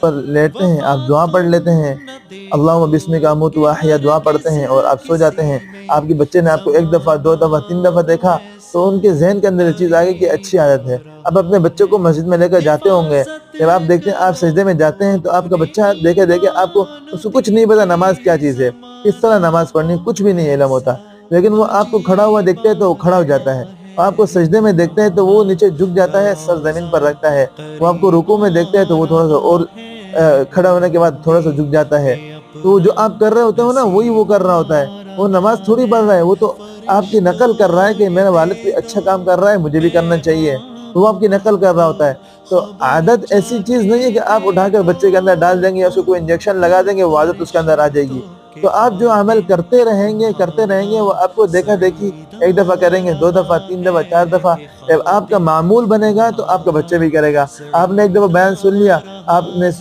پر لیٹتے ہیں آپ دعا پڑھ لیتے ہیں، اللہم بسمک اموت و احیا دعا پڑھتے ہیں اور آپ سو جاتے ہیں۔ آپ کے بچے نے آپ کو ایک دفعہ، دو دفعہ، تین دفعہ دیکھا تو ان کے ذہن کے اندر یہ چیز آ گئی کہ اچھی عادت ہے۔ اب اپنے بچوں کو مسجد میں لے کر جاتے ہوں گے، جب آپ دیکھتے ہیں آپ سجدے میں جاتے ہیں تو آپ کا بچہ دیکھے آپ کو اس کو کچھ نہیں پتا نماز کیا چیز ہے، کس طرح نماز پڑھنی، کچھ بھی نہیں علم ہوتا، لیکن وہ آپ کو کھڑا ہوا دیکھتے ہیں تو وہ کھڑا ہو جاتا ہے، آپ کو سجدے میں دیکھتے ہیں تو وہ نیچے جھک جاتا ہے، سر زمین پر رکھتا ہے، وہ آپ کو رکوع میں دیکھتے ہیں تو وہ تھوڑا سا اور کھڑا ہونے کے بعد تھوڑا سا جھک جاتا ہے۔ تو جو آپ کر رہے ہوتے ہو نا وہی وہ کر رہا ہوتا ہے، وہ نماز تھوڑی پڑھ رہا ہے، وہ تو آپ کی نقل کر رہا ہے کہ میرا والد بھی اچھا کام کر رہا ہے مجھے بھی کرنا چاہیے، تو وہ آپ کی نقل کر رہا ہوتا ہے۔ تو عادت ایسی چیز نہیں ہے کہ آپ اٹھا کر بچے کے اندر ڈال دیں گے یا اس کو کوئی انجیکشن لگا دیں گے وہ عادت اس کے اندر آ جائے گی۔ تو آپ جو عمل کرتے رہیں گے وہ آپ کو دیکھا دیکھی ایک دفعہ کریں گے، دو دفعہ، تین دفعہ، چار دفعہ، جب آپ کا معمول بنے گا تو آپ کا بچہ بھی کرے گا۔ آپ نے ایک دفعہ بیان سن لیا، آپ نے